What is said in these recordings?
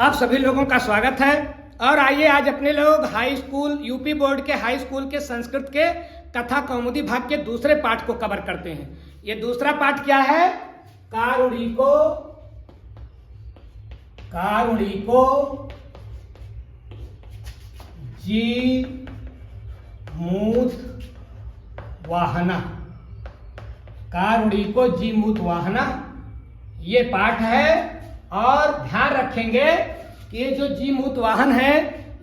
आप सभी लोगों का स्वागत है। और आइए आज अपने लोग हाई स्कूल यूपी बोर्ड के हाई स्कूल के संस्कृत के कथा कौमुदी भाग के दूसरे पाठ को कवर करते हैं। ये दूसरा पाठ क्या है? कारुणिको जी मूत वाहना। कारुणिको जी मूत वाहना ये पाठ है। और ध्यान रखेंगे कि ये जो जी मूत वाहन है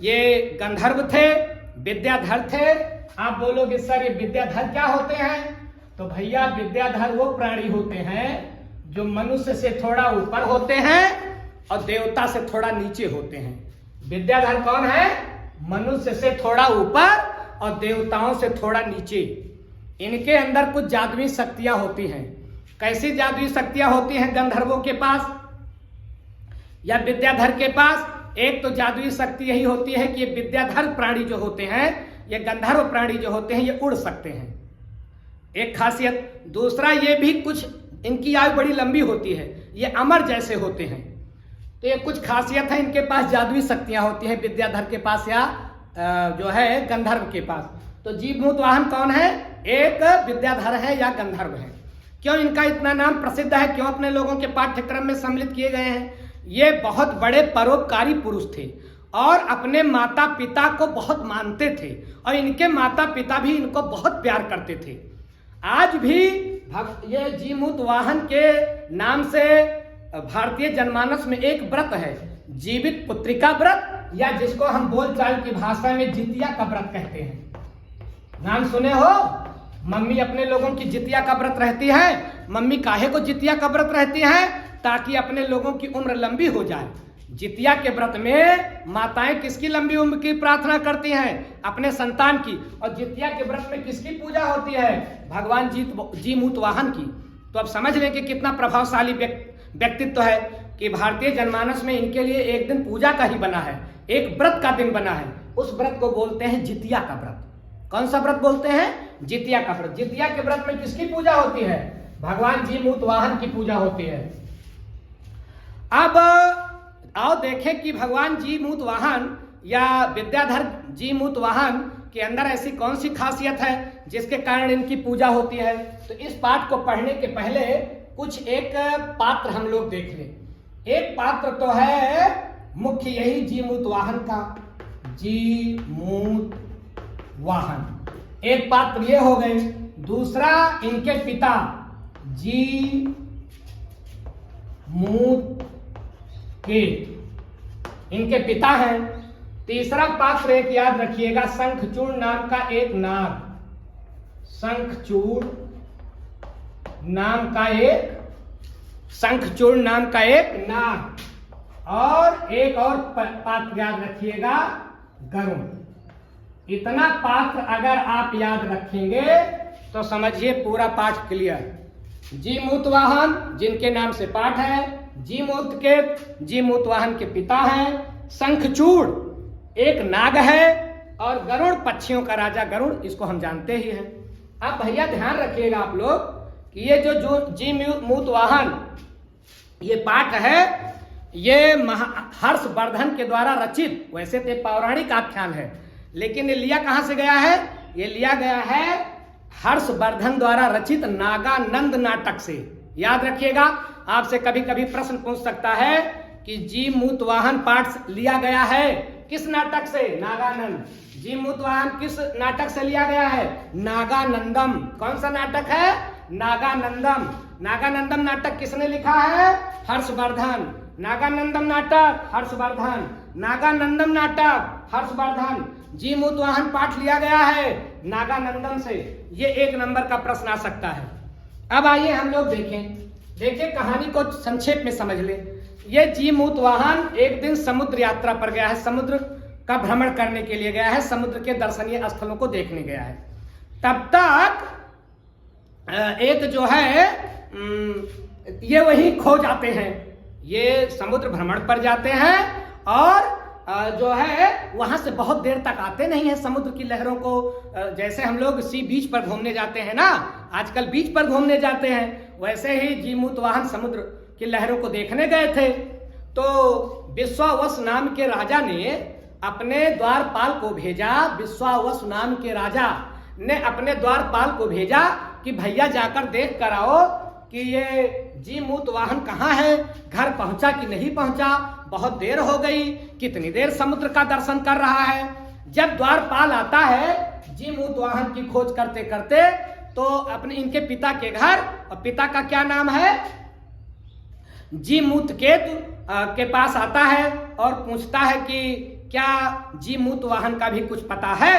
ये गंधर्व थे, विद्याधर थे। आप बोलोगे सर ये विद्याधर क्या होते हैं? तो भैया विद्याधर वो प्राणी होते हैं जो मनुष्य से थोड़ा ऊपर होते हैं और देवता से थोड़ा नीचे होते हैं। विद्याधर कौन है? मनुष्य से थोड़ा ऊपर और देवताओं से थोड़ा नीचे। इनके अंदर कुछ जादुई शक्तियां होती हैं। कैसी जादुई शक्तियां होती हैं गंधर्वों के पास या विद्याधर के पास? एक तो जादुई शक्ति यही होती है कि ये विद्याधर प्राणी जो होते हैं, ये गंधर्व प्राणी जो होते हैं, ये उड़ सकते हैं, एक खासियत। दूसरा ये भी कुछ इनकी आयु बड़ी लंबी होती है, ये अमर जैसे होते हैं। तो ये कुछ खासियत है, इनके पास जादुई शक्तियां होती हैं विद्याधर के पास या जो है गंधर्व के पास। तो जीवभूत वाहन कौन है? एक विद्याधर है या गंधर्व है। क्यों इनका इतना नाम प्रसिद्ध है, क्यों अपने लोगों के पाठ्यक्रम में सम्मिलित किए गए हैं? ये बहुत बड़े परोपकारी पुरुष थे और अपने माता पिता को बहुत मानते थे और इनके माता पिता भी इनको बहुत प्यार करते थे। आज भी ये जीमूत वाहन के नाम से भारतीय जनमानस में एक व्रत है, जीवित पुत्रिका व्रत, या जिसको हम बोलचाल की भाषा में जितिया का व्रत कहते हैं। नाम सुने हो? मम्मी अपने लोगों की जितिया का व्रत रहती है। मम्मी काहे को जितिया का व्रत रहती है? ताकि अपने लोगों की उम्र लंबी हो जाए। जितिया के व्रत में माताएं किसकी लंबी उम्र की प्रार्थना करती हैं? अपने संतान की। और जितिया के व्रत में किसकी पूजा होती है? भगवान जी मूत वाहन की। तो अब समझ लें कि कितना प्रभावशाली व्यक्तित्व है कि भारतीय जनमानस में इनके लिए एक दिन पूजा का ही बना है, एक व्रत का दिन बना है। उस व्रत को बोलते हैं जितिया का व्रत। कौन सा व्रत बोलते हैं? जितिया का व्रत। जितिया के व्रत में किसकी पूजा होती है? भगवान जी मूत वाहन की पूजा होती है। अब आओ देखें कि भगवान जी मूत वाहन या विद्याधर जी मूत वाहन के अंदर ऐसी कौन सी खासियत है जिसके कारण इनकी पूजा होती है। तो इस पाठ को पढ़ने के पहले कुछ एक पात्र हम लोग देख लें। एक पात्र तो है मुख्य यही जी मूत वाहन का, जी मूत वाहन एक पात्र ये हो गए। दूसरा इनके पिता जी मूत के इनके पिता हैं। तीसरा पात्र एक याद रखिएगा, शंखचूड़ नाम का एक नाग। शंखचूड़ नाम का एक नाग। और एक और पात्र याद रखिएगा, गरुड़। इतना पात्र अगर आप याद रखेंगे तो समझिए पूरा पाठ क्लियर। जी मूत वाहन जिनके नाम से पाठ है, जी मूत वाहन के पिता हैं, शंखचूड़ एक नाग है और गरुड़ पक्षियों का राजा गरुड़, इसको हम जानते ही हैं। अब भैया ध्यान रखिएगा आप लोग कि ये जो जी मूत वाहन ये पाठ है, ये हर्षवर्धन के द्वारा रचित, वैसे तो पौराणिक आख्यान है लेकिन ये लिया कहां से गया है? ये लिया गया है हर्षवर्धन द्वारा रचित नागानंद नाटक से। याद रखिएगा, आपसे कभी कभी प्रश्न पूछ सकता है कि जी मूत वाहन पाठ लिया गया है किस नाटक से? नागानंद। जी मूत वाहन किस नाटक से लिया गया है? नागानंदम। कौन सा नाटक है? नागानंदम। नागानंदम नाटक किसने लिखा है? हर्षवर्धन। नागानंदम नाटक हर्षवर्धन, नागानंदम नाटक हर्षवर्धन। जी मूत वाहन पाठ लिया गया है नागानंदम से। ये एक नंबर का प्रश्न आ सकता है। अब आइए हम लोग देखें कहानी को संक्षेप में समझ ले। ये जी मूत वाहन एक दिन समुद्र यात्रा पर गया है, समुद्र का भ्रमण करने के लिए गया है, समुद्र के दर्शनीय स्थलों को देखने गया है। तब तक एक जो है ये वहीं खो जाते हैं। ये समुद्र भ्रमण पर जाते हैं और जो है वहां से बहुत देर तक आते नहीं है समुद्र की लहरों को। जैसे हम लोग सी बीच पर घूमने जाते हैं ना, आजकल बीच पर घूमने जाते हैं, वैसे ही जी मूत वाहन समुद्र की लहरों को देखने गए थे। तो विश्वावसु नाम के राजा ने अपने द्वारपाल को भेजा। विश्वावसु नाम के राजा ने अपने द्वारपाल को भेजा कि भैया जाकर देख कर आओ कि ये जीमूत वाहन कहाँ है, घर पहुंचा कि नहीं पहुंचा, बहुत देर हो गई, कितनी देर समुद्र का दर्शन कर रहा है। जब द्वारपाल आता है जीमूत वाहन की खोज करते करते तो अपने इनके पिता के घर, और पिता का क्या नाम है, जीमूत केतु के पास आता है और पूछता है कि क्या जीमूत वाहन का भी कुछ पता है,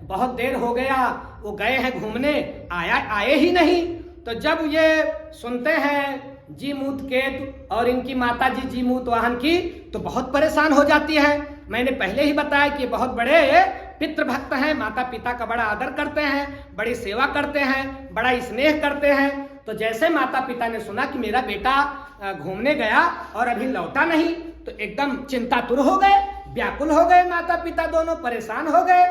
बहुत देर हो गया, वो गए हैं घूमने, आए ही नहीं। तो जब ये सुनते हैं जीमूत केतु और इनकी माता जी जीमूत वाहन की, तो बहुत परेशान हो जाती है। मैंने पहले ही बताया कि बहुत बड़े पितृभक्त हैं, माता पिता का बड़ा आदर करते हैं, बड़ी सेवा करते हैं, बड़ा स्नेह करते हैं। तो जैसे माता पिता ने सुना कि मेरा बेटा घूमने गया और अभी लौटा नहीं, तो एकदम चिंतातुर हो गए, व्याकुल हो गए, माता पिता दोनों परेशान हो गए।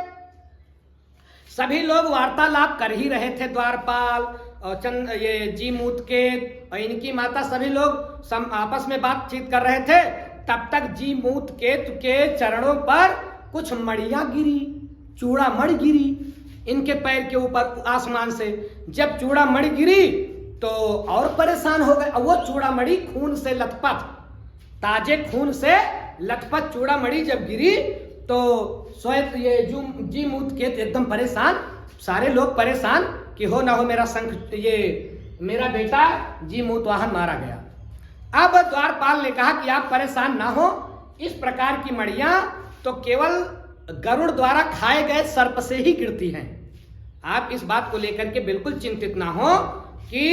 सभी लोग वार्तालाप कर ही रहे थे, द्वारपाल और ये जीमूत के और इनकी माता, सभी लोग आपस में बातचीत कर रहे थे। तब तक जीमूत केतु के चरणों पर कुछ मड़ियां गिरी, चूड़ामणि गिरी इनके पैर के ऊपर आसमान से। जब चूड़ामणि गिरी तो और परेशान हो गए। अब वो चूड़ामणि खून से लथपथ, ताजे खून से लथपथ चूड़ामणि जब गिरी तो स्वयं ये जीमूत केतु एकदम परेशान, सारे लोग परेशान कि हो ना हो मेरा शंख, ये मेरा बेटा जीमूत वाहन मारा गया। अब द्वारपाल ने कहा कि आप परेशान ना हो, इस प्रकार की मड़ियां तो केवल गरुड़ द्वारा खाए गए सर्प से ही गिरती हैं। आप इस बात को लेकर के बिल्कुल चिंतित ना हो कि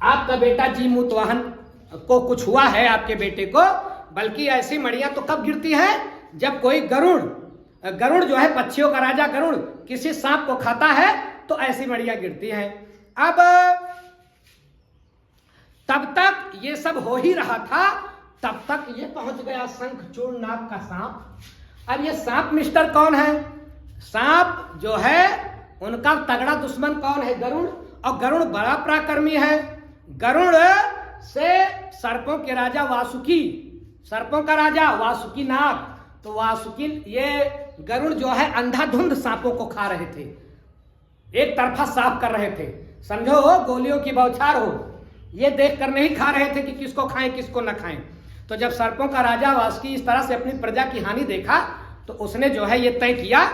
आपका बेटा जीमूत वाहन को कुछ हुआ है, आपके बेटे को, बल्कि ऐसी मड़ियां तो कब गिरती हैं जब कोई गरुड़ जो है पक्षियों का राजा गरुड़ किसी सांप को खाता है, तो ऐसी मड़ियां गिरती हैं। अब तब तक ये सब हो ही रहा था, तब तक ये पहुंच गया शंखचूड़ नाग का सांप। अब ये सांप मिस्टर कौन है? सांप जो है उनका तगड़ा दुश्मन कौन है? गरुड़। और गरुड़ बड़ा पराक्रमी है। गरुड़ से सर्पों के राजा वासुकी, सर्पों का राजा वासुकी नाग, तो वासुकी, ये गरुड़ जो है अंधाधुंध सांपों को खा रहे थे, एक तरफा साफ कर रहे थे, समझो गोलियों की बौछार हो, ये देख कर नहीं खा रहे थे कि किसको खाएं किसको न खाएं। तो जब सर्पों का राजा वासुकी इस तरह से अपनी प्रजा की हानि देखा, तो उसने जो है ये तय किया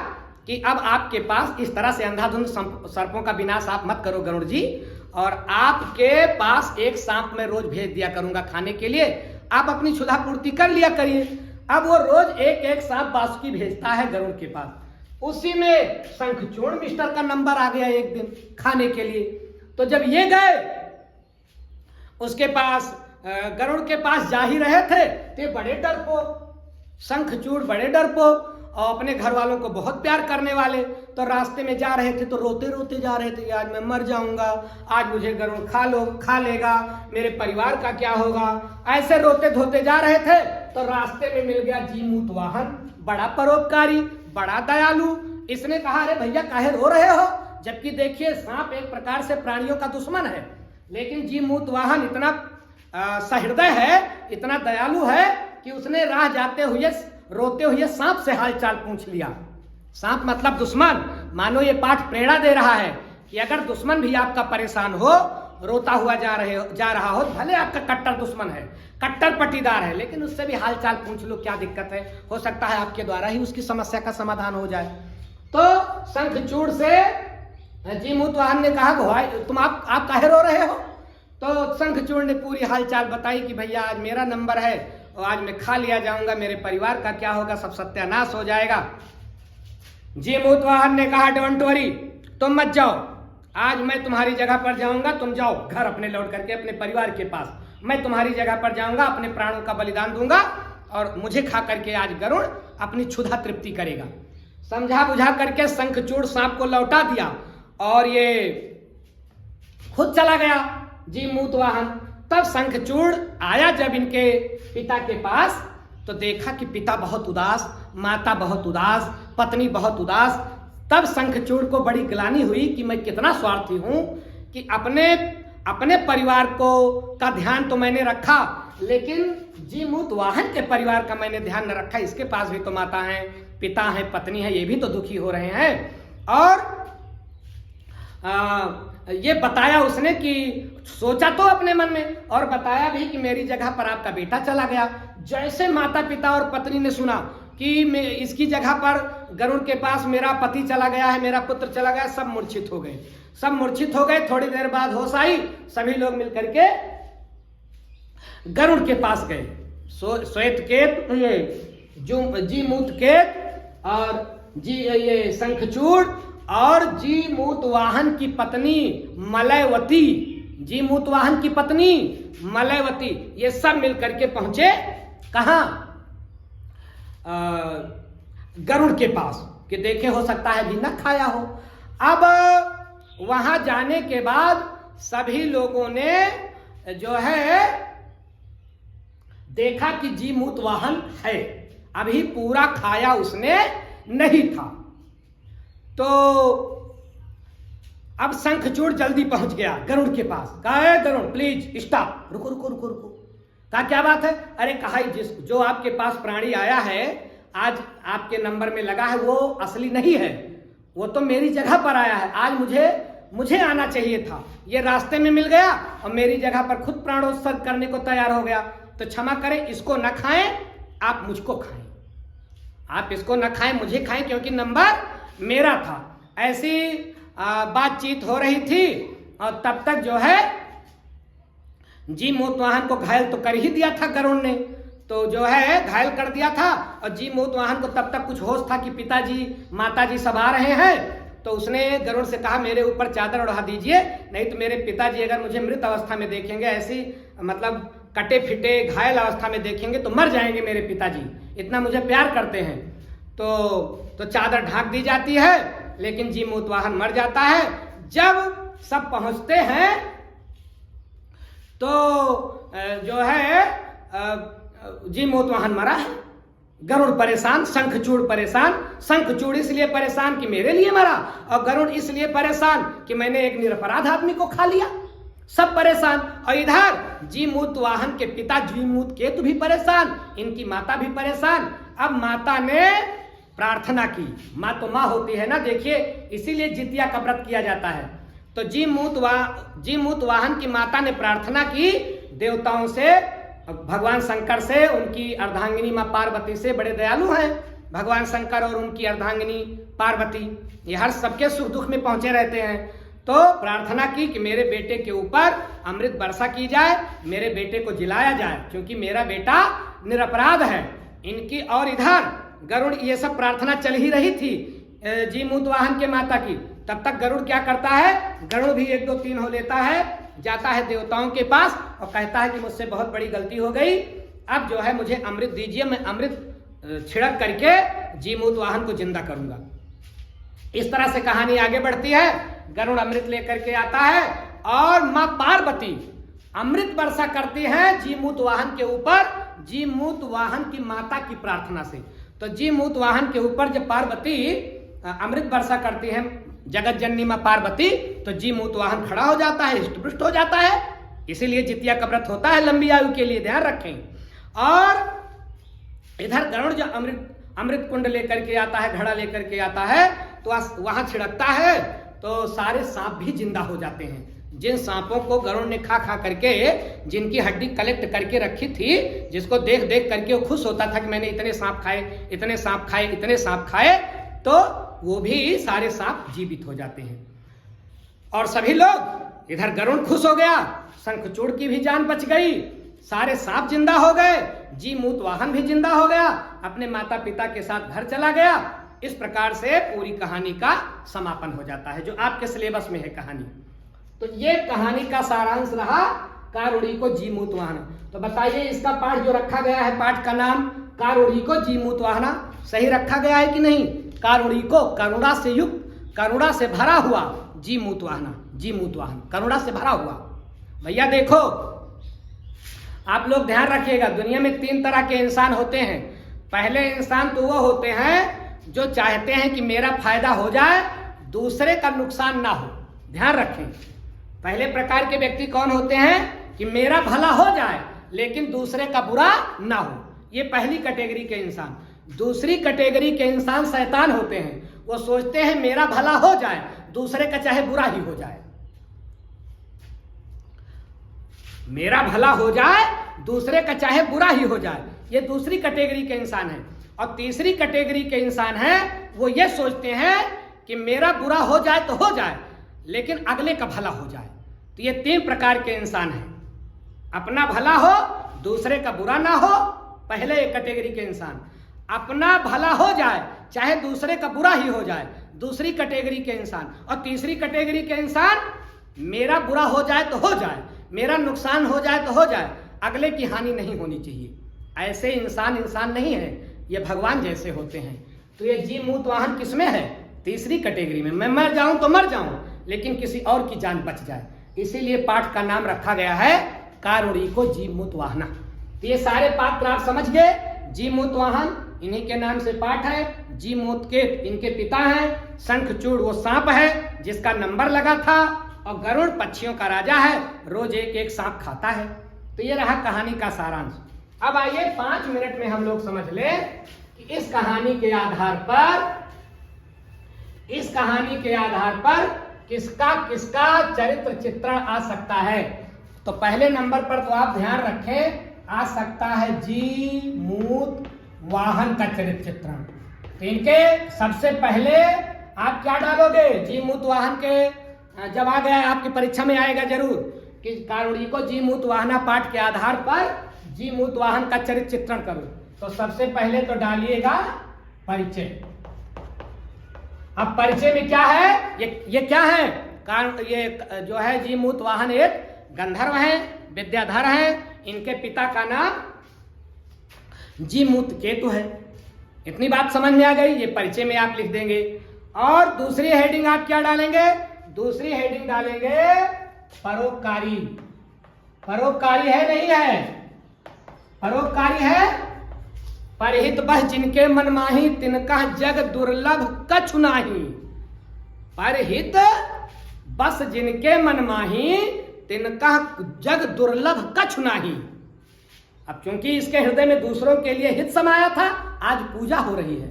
कि अब आपके पास इस तरह से अंधाधुंध सर्पों का विनाश आप मत करो गरुड़ जी, और आपके पास एक सांप मैं रोज भेज दिया करूंगा खाने के लिए, आप अपनी क्षुधा पूर्ति कर लिया करिए। अब वो रोज एक एक सांप वासुकी भेजता है गरुड़ के पास। उसी में शंखचूड़ मिस्टर का नंबर आ गया एक दिन खाने के लिए। तो जब ये गए उसके पास, गरुड़ के पास जा ही रहे थे, ते बड़े डरपोक, शंखचूड़ बड़े डरपोक और अपने घर वालों को बहुत प्यार करने वाले। तो रास्ते में जा रहे थे तो रोते रोते जा रहे थे, आज मैं मर जाऊंगा, आज मुझे गरुड़ खा लेगा, मेरे परिवार का क्या होगा, ऐसे रोते धोते जा रहे थे। तो रास्ते में मिल गया जीमूत वाहन, बड़ा परोपकारी, बड़ा दयालु। इसने कहा अरे भैया काहे रो रहे हो, जबकि देखिए सांप एक प्रकार से प्राणियों का दुश्मन है, लेकिन जीमूत वाहन इतना सहृदय है, इतना दयालु है कि उसने राह जाते हुए रोते हुए सांप से हालचाल पूछ लिया। सांप मतलब दुश्मन। मानो ये पाठ प्रेरणा दे रहा है कि अगर दुश्मन भी आपका परेशान हो, रोता हुआ जा रहा हो, भले आपका कट्टर दुश्मन है, कट्टर पटीदार है, लेकिन उससे भी हालचाल पूछ लो, क्या दिक्कत है, हो सकता है आपके द्वारा ही उसकी समस्या का समाधान हो जाए। तो शंखचूड़ से जीमूत वाहन ने कहा भाई तुम आप काहे रो रहे हो? तो शंखचूड़ ने पूरी हालचाल बताई कि भैया आज मेरा नंबर है और आज मैं खा लिया जाऊंगा, मेरे परिवार का क्या होगा, सब सत्यानाश हो जाएगा। जीमूत वाहन ने कहा डोंट वरी, तुम मत जाओ, आज मैं तुम्हारी जगह पर जाऊंगा, तुम जाओ घर अपने लौट करके अपने परिवार के पास, मैं तुम्हारी जगह पर जाऊंगा, अपने प्राणों का बलिदान दूंगा और मुझे खा करके आज गरुड़ अपनी क्षुधा तृप्ति करेगा। समझा बुझा करके शंखचूड़ सांप को लौटा दिया और ये खुद चला गया जीमूत वाहन। तब शंखचूड़ आया जब इनके पिता के पास, तो देखा कि पिता बहुत उदास, माता बहुत उदास, पत्नी बहुत उदास। तब शंखचूड़ को बड़ी ग्लानि हुई कि मैं कितना स्वार्थी हूं कि अपने परिवार को का ध्यान तो मैंने रखा, लेकिन जीमूत वाहन के परिवार का मैंने ध्यान न रखा। इसके पास भी तो माता है, पिता है, पत्नी है, ये भी तो दुखी हो रहे हैं। और ये बताया उसने कि सोचा तो अपने मन में और बताया भी कि मेरी जगह पर आपका बेटा चला गया। जैसे माता पिता और पत्नी ने सुना कि मैं इसकी जगह पर गरुड़ के पास मेरा पति चला गया है, मेरा पुत्र चला गया, सब मूर्छित हो गए, सब मूर्छित हो गए। थोड़ी देर बाद होश आई, सभी लोग मिलकर के गरुड़ के पास गए। श्वेतकेत, जीमूत केत और ये शंखचूड़ और जीमूत वाहन की पत्नी मलयवती, जीमूत वाहन की पत्नी मलयवती, ये सब मिलकर के पहुंचे कहां? गरुड़ के पास कि देखे हो सकता है भी न खाया हो। अब वहां जाने के बाद सभी लोगों ने जो है देखा कि जीमूत वाहन है, अभी पूरा खाया उसने नहीं था। तो अब शंखचूड़ जल्दी पहुंच गया गरुड़ के पास। कहा गरुड़ प्लीज स्टॉप, रुको रुको रुको रुको। कहा क्या बात है? अरे कहा जो आपके पास प्राणी आया है, आज आपके नंबर में लगा है, वो असली नहीं है, वो तो मेरी जगह पर आया है। आज मुझे आना चाहिए था, ये रास्ते में मिल गया और मेरी जगह पर खुद प्राणोत्सर्ग करने को तैयार हो गया। तो क्षमा करें, इसको न खाएं, आप मुझको खाएं, आप इसको न खाएं, मुझे खाएं, क्योंकि नंबर मेरा था। ऐसी बातचीत हो रही थी और तब तक जो है जीमूत वाहन को घायल तो कर ही दिया था गरुड़ ने, तो जो है घायल कर दिया था। और जीमूत वाहन को तब तक कुछ होश था कि पिताजी माताजी सब आ रहे हैं। तो उसने गरुड़ से कहा मेरे ऊपर चादर उड़ा दीजिए, नहीं तो मेरे पिताजी अगर मुझे मृत अवस्था में देखेंगे, ऐसी मतलब कटे फिटे घायल अवस्था में देखेंगे तो मर जाएंगे मेरे पिताजी, इतना मुझे प्यार करते हैं। तो चादर ढांक दी जाती है, लेकिन जीमूत वाहन मर जाता है। जब सब पहुंचते हैं तो जो है जीमूत वाहन मरा है, गरुड़ परेशान, शंखचूड़ परेशान। शंखचूड़ इसलिए परेशान कि मेरे लिए मरा, और गरुड़ इसलिए परेशान कि मैंने एक निरपराध आदमी को खा लिया। सब परेशान। और इधर जीमूत वाहन के पिता जीमूत केतु भी परेशान, इनकी माता भी परेशान। अब माता ने प्रार्थना की, माँ तो माँ होती है ना, देखिए इसीलिए जितिया का व्रत किया जाता है। तो जीमूत वाहन की माता ने प्रार्थना की देवताओं से, भगवान शंकर से, उनकी अर्धांगिनी माँ पार्वती से, बड़े दयालु हैं भगवान शंकर और उनकी अर्धांगिनी पार्वती, ये हर सबके सुख दुख में पहुंचे रहते हैं। तो प्रार्थना की कि मेरे बेटे के ऊपर अमृत वर्षा की जाए, मेरे बेटे को जिलाया जाए, क्योंकि मेरा बेटा निरपराध है इनकी। और इधर गरुड़, ये सब प्रार्थना चल ही रही थी जीमूत वाहन के माता की। तब तक गरुड़ क्या करता है, गरुड़ भी 1 2 3 हो लेता है, जाता है देवताओं के पास और कहता है कि मुझसे बहुत बड़ी गलती हो गई, अब जो है मुझे अमृत दीजिए, मैं अमृत छिड़क करके जीमूत वाहन को जिंदा करूंगा। इस तरह से कहानी आगे बढ़ती है। गरुड़ अमृत लेकर के आता है और मां पार्वती अमृत वर्षा करती है जीमूत वाहन के ऊपर, जीमूत वाहन की माता की प्रार्थना से। तो जीमूत वाहन के ऊपर जब पार्वती अमृत वर्षा करती है, जगत जननी मां पार्वती, तो जीमूत वाहन खड़ा हो जाता है, हृष्ट हो जाता है। इसीलिए जितिया का व्रत होता है लंबी आयु के लिए, ध्यान रखें। और इधर गरुड़ जो अमृत कुंड लेकर के आता है, घड़ा लेकर के आता है, तो वहां छिड़कता है, तो सारे सांप भी जिंदा हो जाते हैं। जिन सांपों को गरुड़ ने खा करके, जिनकी हड्डी कलेक्ट करके रखी थी, जिसको देख देख करके वो खुश होता था कि मैंने इतने सांप खाए, इतने सांप खाए, इतने सांप खाए, तो वो भी सारे सांप जीवित हो जाते हैं। और सभी लोग, इधर गरुड़ खुश हो गया, शंखचूड़ की भी जान बच गई, सारे सांप जिंदा हो गए, जीमूत वाहन भी जिंदा हो गया, अपने माता पिता के साथ घर चला गया। इस प्रकार से पूरी कहानी का समापन हो जाता है, जो आपके सिलेबस में है कहानी। तो ये कहानी का सारांश रहा कारुड़ी को जीमूत वाहन। तो बताइए इसका पाठ जो रखा गया है, पाठ का नाम कारुड़ी को जीमूत वाहना, सही रखा गया है कि नहीं? कारुड़ी को करुणा से युक्त, करुणा से भरा हुआ जीमूत वाहना, जीमूत वाहन करुणा से भरा हुआ। भैया देखो, आप लोग ध्यान रखिएगा, दुनिया में 3 तरह के इंसान होते हैं। पहले इंसान तो वो होते हैं जो चाहते हैं कि मेरा फायदा हो जाए, दूसरे का नुकसान ना हो। ध्यान रखें, पहले प्रकार के व्यक्ति कौन होते हैं कि मेरा भला हो जाए, लेकिन दूसरे का बुरा ना हो। ये पहली कैटेगरी के इंसान। दूसरी कैटेगरी के इंसान शैतान होते हैं। वो सोचते हैं मेरा भला हो जाए, दूसरे का चाहे बुरा ही हो जाए, मेरा भला हो जाए, दूसरे का चाहे बुरा ही हो जाए। ये दूसरी कैटेगरी के इंसान है। और तीसरी कैटेगरी के इंसान है, वो ये सोचते हैं कि मेरा बुरा हो जाए तो हो जाए, लेकिन अगले का भला हो जाए। तो ये 3 प्रकार के इंसान हैं। अपना भला हो, दूसरे का बुरा ना हो, पहले एक कैटेगरी के इंसान। अपना भला हो जाए, चाहे दूसरे का बुरा ही हो जाए, दूसरी कैटेगरी के इंसान। और तीसरी कैटेगरी के इंसान, मेरा बुरा हो जाए तो हो जाए, मेरा नुकसान हो जाए तो हो जाए, अगले की हानि नहीं होनी चाहिए। ऐसे इंसान नहीं है, ये भगवान जैसे होते हैं। तो ये जीव मूत वाहन किसमें है? तीसरी कैटेगरी में। मैं मर जाऊं तो मर जाऊं, लेकिन किसी और की जान बच जाए। इसीलिए पाठ का नाम रखा गया है कारुणिको जीव मूत वाहना। तो ये सारे पात्र आप समझ गए। जीव मूत वाहन इन्हीं के नाम से पाठ है। जीव मूत के इनके पिता हैं। शंखचूड़ वो सांप है जिसका नंबर लगा था, और गरुड़ पक्षियों का राजा है, रोज एक एक सांप खाता है। तो ये रहा कहानी का सारांश। अब आइए 5 मिनट में हम लोग समझ ले कि इस कहानी के आधार पर किसका किसका चरित्र चित्रण आ सकता है। तो पहले नंबर पर तो आप ध्यान रखें, आ सकता है जीव मूत वाहन का चरित्र चित्रण। तो इनके सबसे पहले आप क्या डालोगे? जीव मूत वाहन के जब आ गया, आपकी परीक्षा में आएगा जरूर कि कारुणिको जीव मूत वाहना पाठ के आधार पर जीव मूत वाहन का चरित्र चित्रण करो। तो सबसे पहले तो डालिएगा परिचय। अब परिचय में क्या है? ये क्या है? ये जो है जीव मूत वाहन एक गंधर्व है, विद्याधर है। इनके पिता का नाम जीव मूत केतु है। इतनी बात समझ में आ गई। ये परिचय में आप लिख देंगे। और दूसरी हेडिंग आप क्या डालेंगे? दूसरी हेडिंग डालेंगे परोपकारी। परोपकारी है नहीं है? परोपकारी है। परहित बस जिनके मन माही, तिनका जग दुर्लभ कछु नाही। परहित बस जिनके मन माही, तिनका जग दुर्लभ कछु नाही। अब क्योंकि इसके हृदय में दूसरों के लिए हित समाया था, आज पूजा हो रही है।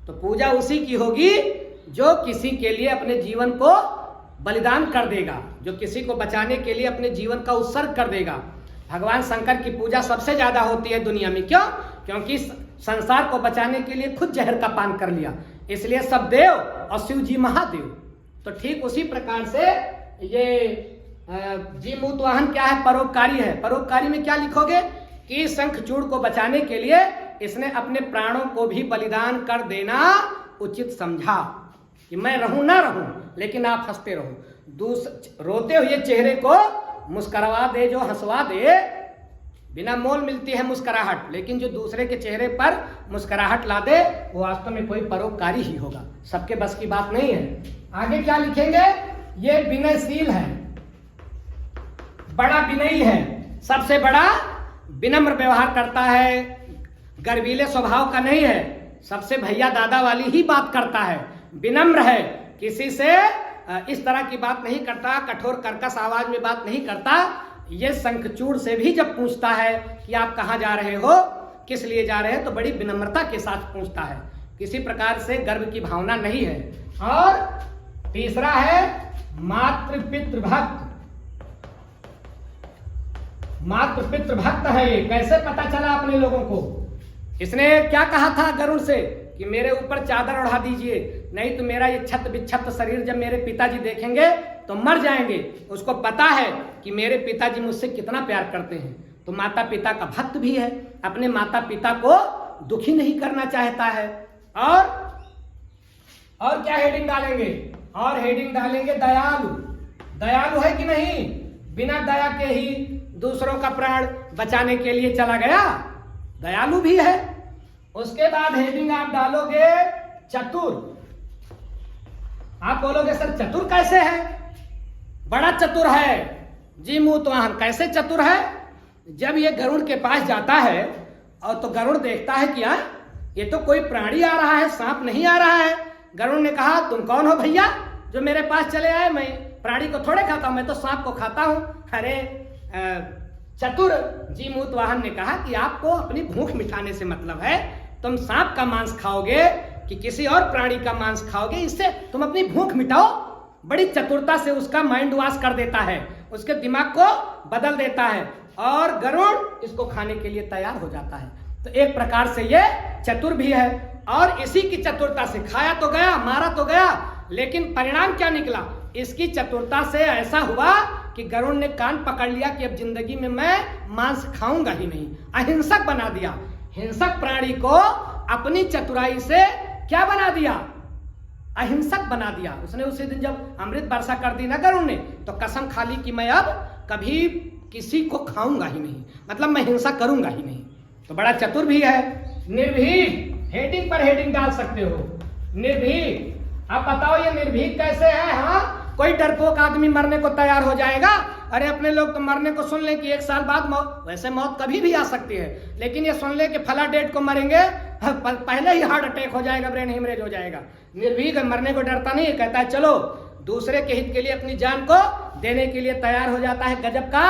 तो पूजा उसी की होगी जो किसी के लिए अपने जीवन को बलिदान कर देगा, जो किसी को बचाने के लिए अपने जीवन का उत्सर्ग कर देगा। भगवान शंकर की पूजा सबसे ज्यादा होती है दुनिया में। क्यों? क्योंकि संसार को बचाने के लिए खुद जहर का पान कर लिया, इसलिए सब देव और शिव जी महादेव। तो ठीक उसी प्रकार से ये जीव मूत वाहन क्या है? परोपकारी है। परोपकारी में क्या लिखोगे कि शंखचूड़ को बचाने के लिए इसने अपने प्राणों को भी बलिदान कर देना उचित समझा कि मैं रहूं ना रहूं, लेकिन आप हंसते रहो। रोते हुए चेहरे को मुस्कुरावा दे, जो हंसवा दे। बिना मोल मिलती है मुस्कुराहट, लेकिन जो दूसरे के चेहरे पर मुस्कुराहट ला दे वो वास्तव में कोई परोपकारी ही होगा। सबके बस की बात नहीं है। आगे क्या लिखेंगे? ये विनयशील है, बड़ा विनयी है, सबसे बड़ा विनम्र व्यवहार करता है, गर्वीले स्वभाव का नहीं है, सबसे भैया दादा वाली ही बात करता है, विनम्र है, किसी से इस तरह की बात नहीं करता, कठोर कर्कश आवाज में बात नहीं करता। ये शंखचूड़ से भी जब पूछता है कि आप कहाँ जा रहे हो, किस लिए जा रहे हैं, तो bड़ी विनम्रता के साथ पूछता है, किसी प्रकार से गर्व की भावना नहीं है। और तीसरा है मातृपितृ भक्त। मातृपितृ भक्त है ये। कैसे पता चला अपने लोगों को? इसने क्या कहा था गरुड़ से कि मेरे ऊपर चादर ओढ़ा दीजिए, नहीं तो मेरा ये छत बिच्छत शरीर जब मेरे पिताजी देखेंगे तो मर जाएंगे। उसको पता है कि मेरे पिताजी मुझसे कितना प्यार करते हैं। तो माता पिता का भक्त भी है, अपने माता पिता को दुखी नहीं करना चाहता है। और क्या हेडिंग डालेंगे? और हेडिंग डालेंगे दयालु। दयालु है कि नहीं? बिना दया के ही दूसरों का प्राण बचाने के लिए चला गया, दयालु भी है। उसके बाद हेडिंग आप डालोगे चतुर। आप बोलोगे सर चतुर कैसे है? बड़ा चतुर है जीव मूत वाहन। कैसे चतुर है? जब ये गरुड़ के पास जाता है और तो गरुड़ देखता है कि ये तो कोई प्राणी आ रहा है, सांप नहीं आ रहा है। गरुड़ ने कहा तुम कौन हो भैया जो मेरे पास चले आए? मैं प्राणी को थोड़े खाता हूं, मैं तो सांप को खाता हूं। अरे चतुर जीमूत वाहन ने कहा कि आपको अपनी भूख मिटाने से मतलब है, तुम सांप का मांस खाओगे कि किसी और प्राणी का मांस खाओगे, इससे तुम अपनी भूख मिटाओ। बड़ी चतुरता से उसका माइंड वॉश कर देता है, उसके दिमाग को बदल देता है और गरुड़ इसको खाने के लिए तैयार हो जाता है। तो एक प्रकार से ये चतुर भी है और इसी की चतुरता से खाया तो गया, मारा तो गया, लेकिन परिणाम क्या निकला? इसकी चतुरता से ऐसा हुआ कि गरुड़ ने कान पकड़ लिया कि अब जिंदगी में मैं मांस खाऊंगा ही नहीं, अहिंसक बना दिया। हिंसक प्राणी को अपनी चतुराई से क्या बना दिया? अहिंसक बना दिया। उसने उसी दिन जब अमृत वर्षा कर दी ना गरुड़ ने, तो कसम खा ली कि मैं अब कभी किसी को खाऊंगा ही नहीं, मतलब मैं हिंसा करूंगा ही नहीं। तो बड़ा चतुर भी है। निर्भीक, हेडिंग पर हेडिंग डाल सकते हो, निर्भीक। अब बताओ ये निर्भीक कैसे है? हाँ, कोई डरपोक आदमी मरने को तैयार हो जाएगा? अरे अपने लोग तो मरने को सुन ले कि 1 साल बाद मौत, वैसे मौत कभी भी आ सकती है, लेकिन ये सुन ले कि फला डेट को मरेंगे, पहले ही हार्ट अटैक हो जाएगा, ब्रेन हेमरेज हो जाएगा। निर्भीक मरने को डरता नहीं, कहता है चलो दूसरे के हित के लिए अपनी जान को देने के लिए तैयार हो जाता है। गजब का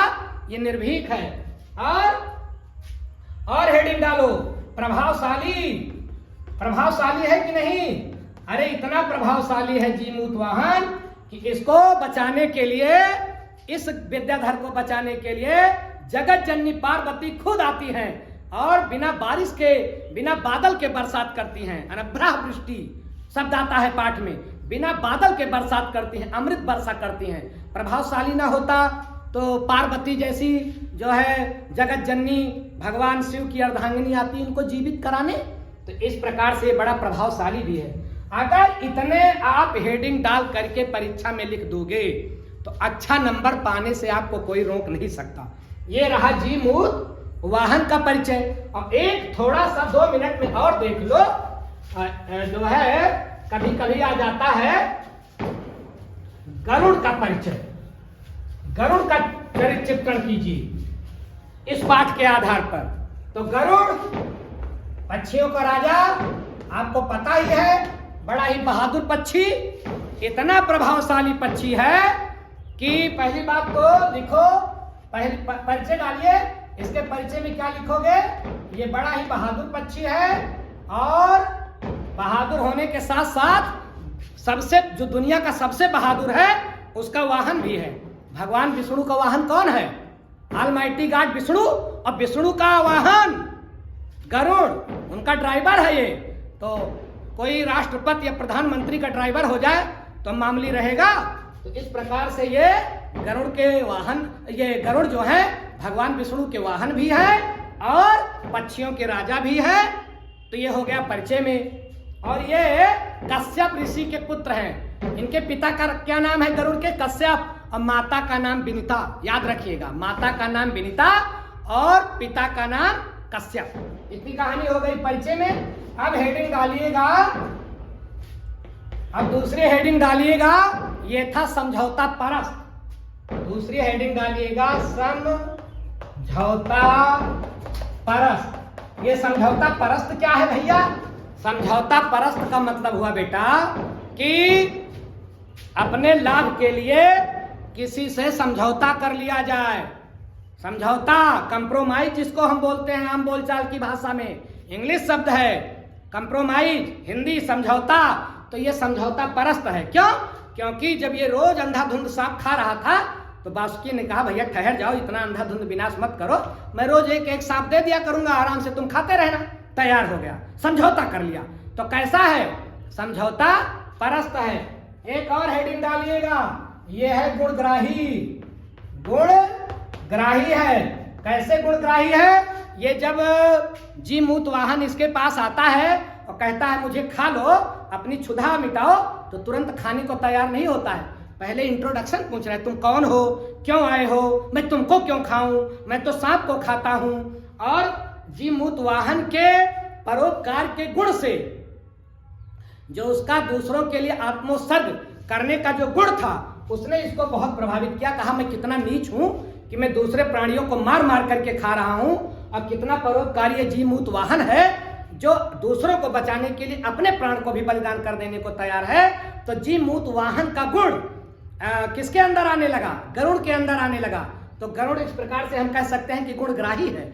ये निर्भीक है। और हेडिंग डालो, प्रभावशाली। प्रभावशाली है कि नहीं? अरे इतना प्रभावशाली है जीमूत वाहन कि इसको बचाने के लिए, इस विद्याधर को बचाने के लिए जगत जननी पार्वती खुद आती हैं और बिना बारिश के, बिना बादल के बरसात करती हैं। अनुग्रह वृष्टि शब्द आता है पाठ में, बिना बादल के बरसात करती हैं, अमृत वर्षा करती हैं। प्रभावशाली ना होता तो पार्वती जैसी जो है जगत जननी भगवान शिव की अर्धांगिनी आती इनको जीवित कराने। तो इस प्रकार से बड़ा प्रभावशाली भी है। अगर इतने आप हेडिंग डाल करके परीक्षा में लिख दोगे तो अच्छा नंबर पाने से आपको कोई रोक नहीं सकता। ये रहा जीमूत वाहन का परिचय। और एक थोड़ा सा 2 मिनट में और देख लो, जो है कभी कभी आ जाता है गरुड़ का परिचय। गरुड़ का चरित्र चित्रण कीजिए इस पाठ के आधार पर। तो गरुड़ पक्षियों का राजा, आपको पता ही है, बड़ा ही बहादुर पक्षी, इतना प्रभावशाली पक्षी है कि पहली बात तो लिखो, पहले परिचय डालिए, इसके परिचय में क्या लिखोगे? ये बड़ा ही बहादुर पक्षी है और बहादुर होने के साथ साथ सबसे, जो दुनिया का सबसे बहादुर है उसका वाहन भी है। भगवान विष्णु का वाहन कौन है? ऑलमाइटी गॉड विष्णु, और विष्णु का वाहन गरुड़, उनका ड्राइवर है ये। तो कोई राष्ट्रपति या प्रधानमंत्री का ड्राइवर हो जाए तो मामूली रहेगा। तो इस प्रकार से ये गरुड़ के वाहन, ये गरुड़ जो है भगवान विष्णु के वाहन भी है और पक्षियों के राजा भी है। तो ये हो गया परिचय में। और ये कश्यप ऋषि के पुत्र हैं। इनके पिता का क्या नाम है? गरुड़ के कश्यप, और माता का नाम विनीता। याद रखिएगा, माता का नाम विनीता और पिता का नाम कश्यप। इतनी कहानी हो गई परिचय में। अब हेडिंग डालिएगा, अब दूसरी हेडिंग डालिएगा, ये था समझौता परस्त। दूसरी हेडिंग डालिएगा समझौता परस्त। ये समझौता परस्त क्या है भैया? समझौता परस्त का मतलब हुआ बेटा कि अपने लाभ के लिए किसी से समझौता कर लिया जाए। समझौता, कंप्रोमाइज जिसको हम बोलते हैं आम बोलचाल की भाषा में, इंग्लिश शब्द है कंप्रोमाइज, हिंदी समझौता। तो ये समझौता परस्त है। क्यों? क्योंकि जब ये रोज अंधाधुंध सांप खा रहा था तो बासुकी ने कहा भैया ठहर जाओ, इतना अंधाधुंध विनाश मत करो, मैं रोज एक एक सांप दे दिया करूंगा, आराम से तुम खाते रहना। तैयार हो गया, समझौता कर लिया। तो कैसा है? समझौता परस्त है। एक और हेडिंग डालिएगा, ये है गुणग्राही। गुणग्राही है। कैसे गुणग्राही है? ये जब जीमूत वाहन इसके पास आता है और कहता है मुझे खा लो, अपनी क्षुधा मिटाओ, तो तुरंत खाने को तैयार नहीं होता है। पहले इंट्रोडक्शन पूछ रहा है, तुम कौन हो, क्यों आए हो, मैं तुमको क्यों खाऊं, मैं तो सांप को खाता हूं। और जीमूत वाहन के परोपकार के गुण से, जो उसका दूसरों के लिए आत्मोत्सर्ग करने का जो गुण था, उसने इसको बहुत प्रभावित किया। कहा मैं कितना नीच हूं कि मैं दूसरे प्राणियों को मार मार करके खा रहा हूं, और कितना परोपकारी जीमूत वाहन है जो दूसरों को बचाने के लिए अपने प्राण को भी बलिदान कर देने को तैयार है। तो जीमूत वाहन का गुण किसके अंदर आने लगा? गरुड़ के अंदर आने लगा। तो गरुड़ इस प्रकार से हम कह सकते हैं कि गुणग्राही है,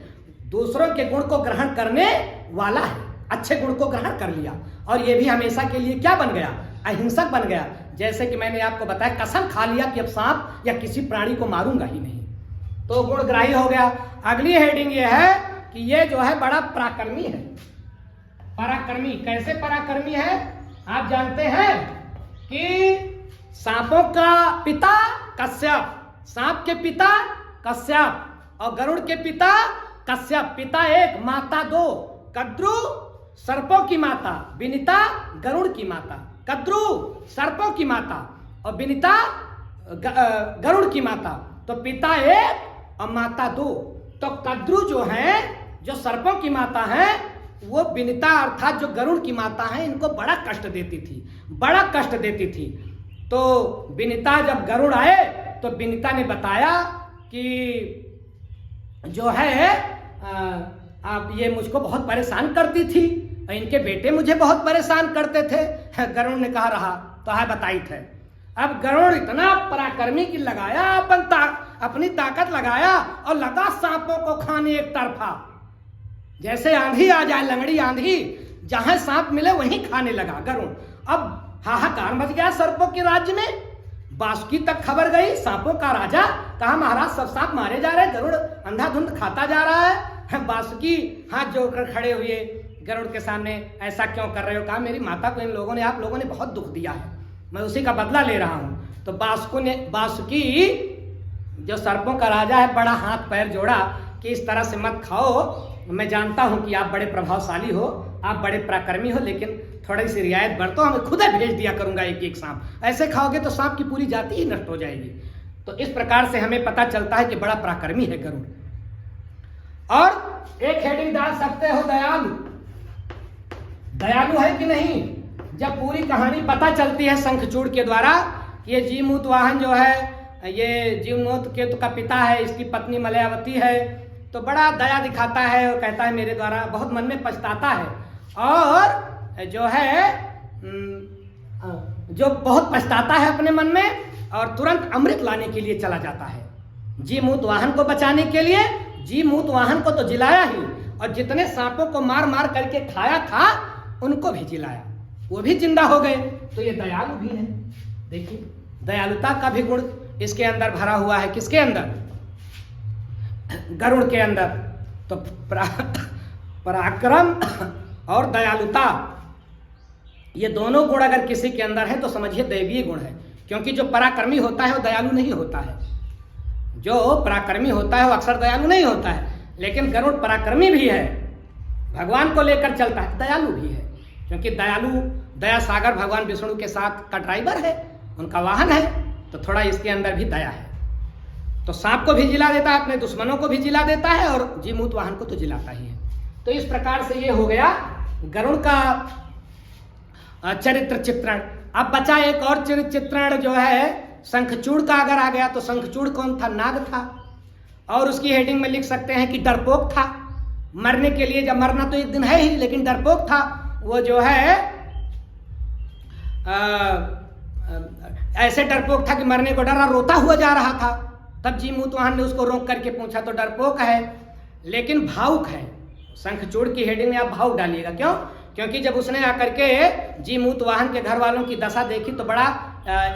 दूसरों के गुण को ग्रहण करने वाला है, अच्छे गुण को ग्रहण कर लिया और ये भी हमेशा के लिए क्या बन गया, अहिंसक बन गया। जैसे कि मैंने आपको बताया, कसम खा लिया कि अब सांप या किसी प्राणी को मारूंगा ही नहीं, तो गुणग्राही हो गया। अगली हेडिंग ये है कि ये जो है बड़ा पराक्रमी है। पराक्रमी कैसे पराक्रमी है? आप जानते हैं कि सांपों का पिता कश्यप, सांप के पिता कश्यप और गरुड़ के पिता कश्यप, पिता एक माता दो, कद्रु सर्पों की माता, विनिता गरुड़ की माता, कद्रु सर्पों की माता और विनिता गरुड़ की माता, तो पिता एक और माता दो। तो कद्रु जो है, जो सर्पों की माता है, वो विनिता अर्थात जो गरुड़ की माता है, इनको बड़ा कष्ट देती थी, बड़ा कष्ट देती थी। तो विनिता जब गरुड़ आए तो विनिता ने बताया कि जो है आप ये मुझको बहुत परेशान करती थी, इनके बेटे मुझे बहुत परेशान करते थे। गरुड़ ने कहा रहा तो है बताई थे। अब गरुड़ इतना पराक्रमी की लगाया, अपनी ताकत लगाया और लगा सांपों को खाने एक तरफा। जैसे आंधी आ जाए, लंगड़ी आंधी, जहां सांप मिले वहीं खाने लगा गरुड़। अब हाहाकार मच गया सर्पों के राज्य में, बासुकी तक खबर गई, सांपों का राजा कहा महाराज सब सांप मारे जा रहे हैं, गरुड़ अंधाधुंध खाता जा रहा है। बासुकी हाथ जोड़कर खड़े हुए गरुड़ के सामने, ऐसा क्यों कर रहे हो? कहा मेरी माता को इन लोगों ने, आप लोगों ने बहुत दुख दिया है, मैं उसी का बदला ले रहा हूं। तो बासुकी जो सर्पों का राजा है, बड़ा हाथ पैर जोड़ा कि इस तरह से मत खाओ, मैं जानता हूं कि आप बड़े प्रभावशाली हो, आप बड़े पराक्रमी हो, लेकिन थोड़ी सी रियायत बरतो, हमें खुद ही भेज दिया करूंगा एक एक सांप, ऐसे खाओगे तो सांप की पूरी जाति ही नष्ट हो जाएगी। तो इस प्रकार से हमें पता चलता है कि बड़ा पराक्रमी है गरुड़। और एक हेडिंग डाल सकते हो दयालु। दयालु है कि नहीं? जब पूरी कहानी पता चलती है शंखचूड़ के द्वारा कि ये जीमूत वाहन जो है, ये जीमूत केतु का पिता है, इसकी पत्नी मलयावती है, तो बड़ा दया दिखाता है और कहता है मेरे द्वारा, बहुत मन में पछताता है और जो है जो बहुत पछताता है अपने मन में और तुरंत अमृत लाने के लिए चला जाता है जीमूत वाहन को बचाने के लिए। जीमूत वाहन को तो जिलाया ही, और जितने सांपों को मार मार करके खाया था उनको भी जिलाया, वो भी जिंदा हो गए। तो ये दयालु भी है। देखिए दयालुता का भी गुण इसके अंदर भरा हुआ है। किसके अंदर? गरुड़ के अंदर। तो पराक्रम और दयालुता, ये दोनों गुण अगर किसी के अंदर है तो समझिए दैवीय गुण है, क्योंकि जो पराक्रमी होता है वो दयालु नहीं होता है। जो पराक्रमी होता है वो अक्सर दयालु नहीं होता है, लेकिन गरुड़ पराक्रमी भी है, भगवान को लेकर चलता है, दयालु भी है, क्योंकि दयालु दया सागर भगवान विष्णु के साथ का ड्राइवर है, उनका वाहन है, तो थोड़ा इसके अंदर भी दया है। तो सांप को भी जिला देता है, अपने दुश्मनों को भी जिला देता है और जीमूत वाहन को तो जिलाता ही है। तो इस प्रकार से ये हो गया गरुड़ का चरित्र चित्रण। अब बचा एक और चरित्र चित्रण जो है शंखचूड़ का। अगर आ गया तो शंखचूड़ कौन था? नाग था, और उसकी हेडिंग में लिख सकते हैं कि डरपोक था। मरने के लिए, जब मरना तो एक दिन है ही, लेकिन डरपोक था। वो जो है ऐसे डरपोक था कि मरने को डरा, रोता हुआ जा रहा था। तब जीमूत वाहन ने उसको रोक करके पूछा तो डरपोक है लेकिन भावुक है। शंखचूड़ की हेडिंग में आप भावुक डालिएगा। क्यों? क्योंकि जब उसने आकर के जीमूत वाहन के घर वालों की दशा देखी तो बड़ा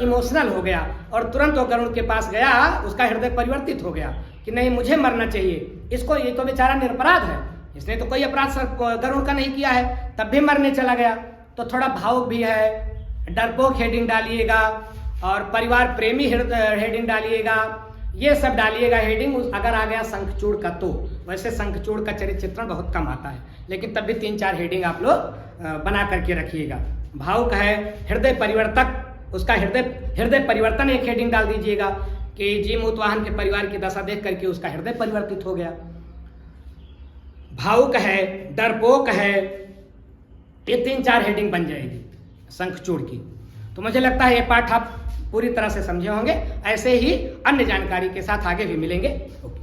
इमोशनल हो गया और तुरंत वो गरुड़ के पास गया, उसका हृदय परिवर्तित हो गया कि नहीं मुझे मरना चाहिए, इसको, ये तो बेचारा निरपराध है, इसने तो कोई अपराध गरुड़ का नहीं किया है, तब भी मरने चला गया। तो थोड़ा भावुक भी है, डरपोक हेडिंग डालिएगा और परिवार प्रेमी हेडिंग डालिएगा, ये सब डालिएगा हेडिंग। अगर आ गया शंखचूड़ का तो, वैसे शंखचूड़ का चरित्र चित्रण बहुत कम आता है, लेकिन तब भी 3-4 हेडिंग आप लोग बना करके रखिएगा। भावुक है, हृदय परिवर्तक, उसका हृदय परिवर्तन एक हेडिंग डाल दीजिएगा कि जीमूत वाहन के परिवार की दशा देख करके उसका हृदय परिवर्तित हो गया। भावुक है, डरपोक है, ये 3-4 हेडिंग बन जाएगी शंखचूड़ की। तो मुझे लगता है ये पाठ आप पूरी तरह से समझे होंगे। ऐसे ही अन्य जानकारी के साथ आगे भी मिलेंगे। ओके।